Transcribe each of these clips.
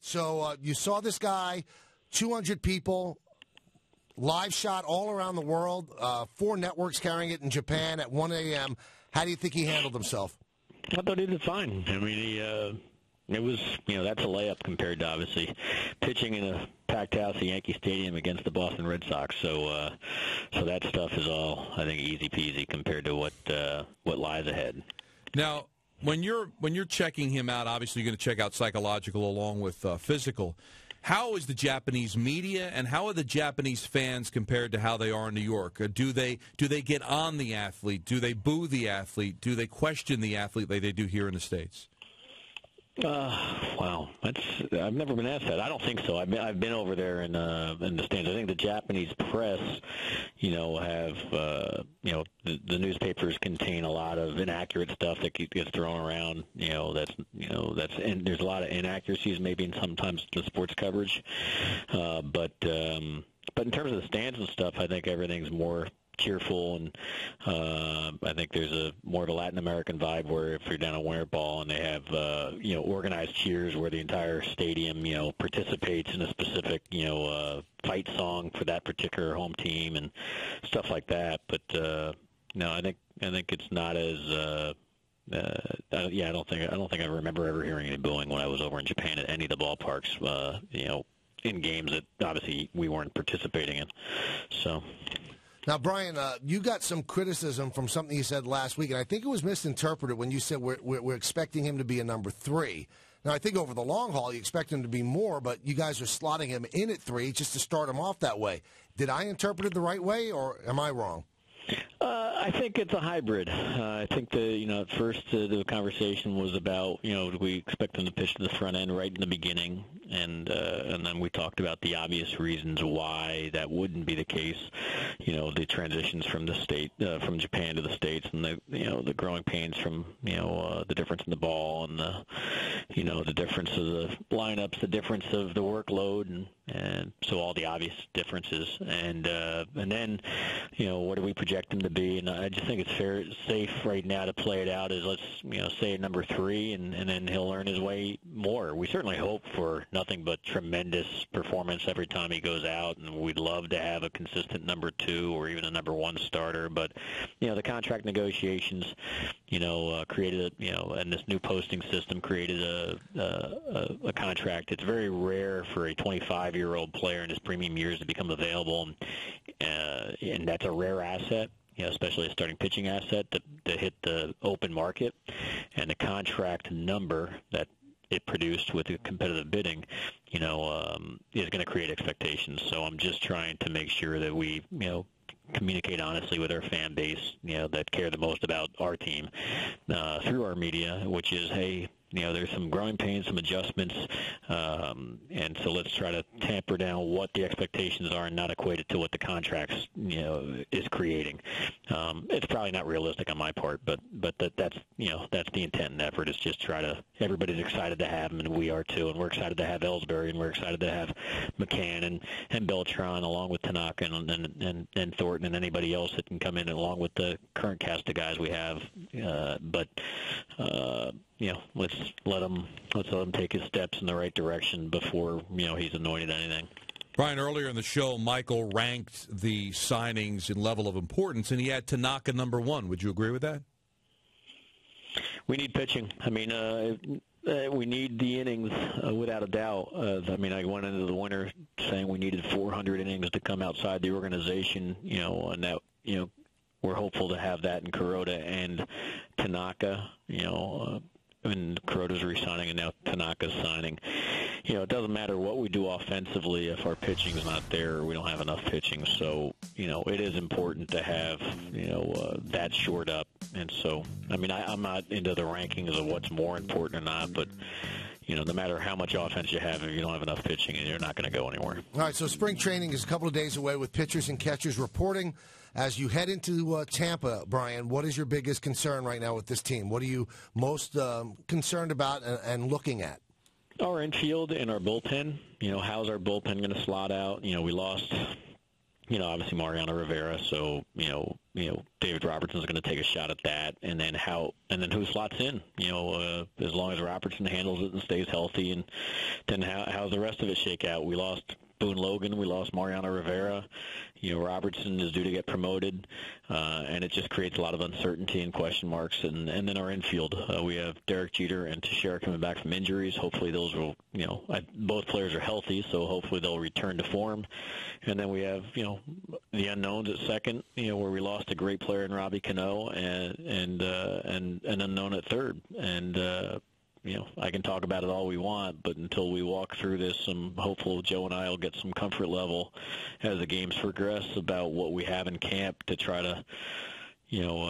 So you saw this guy, 200 people, live shot all around the world, 4 networks carrying it in Japan at 1 a.m. How do you think he handled himself? I thought he did fine. I mean, it was, that's a layup compared to, obviously, pitching in a packed house at Yankee Stadium against the Boston Red Sox. So that stuff is all, I think, easy peasy compared to what lies ahead. Now, when you're checking him out, obviously you're going to check out psychological along with physical. How is the Japanese media and how are the Japanese fans compared to how they are in New York? Do they get on the athlete? Do they boo the athlete? Do they question the athlete like they do here in the States? Wow, I've never been asked that. I don't think so. I've been over there in the stands. I think the Japanese press, have the newspapers contain a lot of inaccurate stuff that gets thrown around. And there's a lot of inaccuracies maybe in sometimes the sports coverage. But in terms of the stands and stuff, I think everything's more cheerful, and I think there's more of a Latin American vibe where if you're down at Winter Ball and they have organized cheers where the entire stadium participates in a specific fight song for that particular home team and stuff like that. But no, I think it's not as I don't think I remember ever hearing any booing when I was over in Japan at any of the ballparks. In games that obviously we weren't participating in. So. Now, Brian, you got some criticism from something you said last week, and I think it was misinterpreted when you said we're expecting him to be a number 3. Now, I think over the long haul, you expect him to be more, but you guys are slotting him in at 3 just to start him off that way. Did I interpret it the right way, or am I wrong? I think it's a hybrid. I think at first the conversation was about, do we expect them to pitch to the front end right in the beginning, and then we talked about the obvious reasons why that wouldn't be the case. The transitions from from Japan to the States, and the growing pains from the difference in the ball, and the difference of the lineups, the difference of the workload, and so all the obvious differences, and then what do we project him to be? And I just think it's safe right now to play it out as let's say number 3, and then he'll earn his way more. We certainly hope for nothing but tremendous performance every time he goes out, and we'd love to have a consistent number 2 or even a number 1 starter. But the contract negotiations created and this new posting system created a contract. It's very rare for a 25-year-old player in his premium years to become available, and that's a rare asset. Especially a starting pitching asset to hit the open market, and the contract number that it produced with the competitive bidding, is going to create expectations. So I'm just trying to make sure that we, communicate honestly with our fan base, that care the most about our team through our media, which is, hey, there's some growing pains, some adjustments, and so let's try to tamper down what the expectations are and not equate it to what the contracts, is creating. It's probably not realistic on my part, but that's the intent and effort is just try to. Everybody's excited to have him, and we are too, and we're excited to have Ellsbury, and we're excited to have McCann and Beltran along with Tanaka and Thornton and anybody else that can come in along with the current cast of guys we have. Let's let him take his steps in the right direction before he's anointed anything. Brian, earlier in the show, Michael ranked the signings in level of importance, and he had Tanaka number 1. Would you agree with that? We need pitching. I mean, we need the innings without a doubt. I went into the winter saying we needed 400 innings to come outside the organization, and that, we're hopeful to have that in Kuroda and Tanaka, and Kuroda's re-signing and now Tanaka's signing. It doesn't matter what we do offensively if our pitching is not there or we don't have enough pitching. So, it is important to have, that shored up. And so, I'm not into the rankings of what's more important or not, but, no matter how much offense you have, if you don't have enough pitching, you're not going to go anywhere. All right, so spring training is a couple of days away with pitchers and catchers reporting. As you head into Tampa, Brian, what is your biggest concern right now with this team? What are you most concerned about and looking at? Our infield and our bullpen. How's our bullpen going to slot out? We lost obviously Mariano Rivera. So David Robertson's going to take a shot at that, and then who slots in? As long as Robertson handles it and stays healthy, and then how's the rest of it shake out? We lost Boone Logan, we lost Mariano Rivera. Robertson is due to get promoted, and it just creates a lot of uncertainty and question marks. And then our infield, we have Derek Jeter and Teixeira coming back from injuries. Hopefully those will, both players are healthy, so hopefully they'll return to form. And then we have, the unknowns at second, where we lost a great player in Robbie Cano and an unknown at third. And I can talk about it all we want, but until we walk through this, I'm hopeful Joe and I will get some comfort level as the games progress about what we have in camp to try to,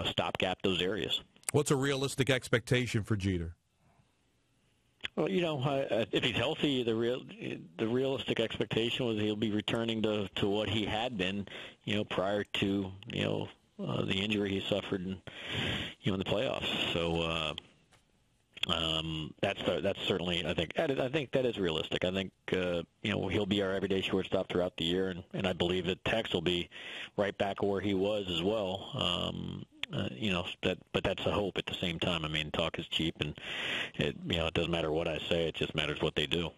stopgap those areas. What's a realistic expectation for Jeter? Well, if he's healthy, the realistic expectation was he'll be returning to what he had been, prior to, the injury he suffered in the playoffs. So, that's certainly, I think that is realistic. I think he'll be our everyday shortstop throughout the year, and I believe that Tex will be right back where he was as well. But that's a hope at the same time. I mean, talk is cheap, and it doesn't matter what I say; it just matters what they do.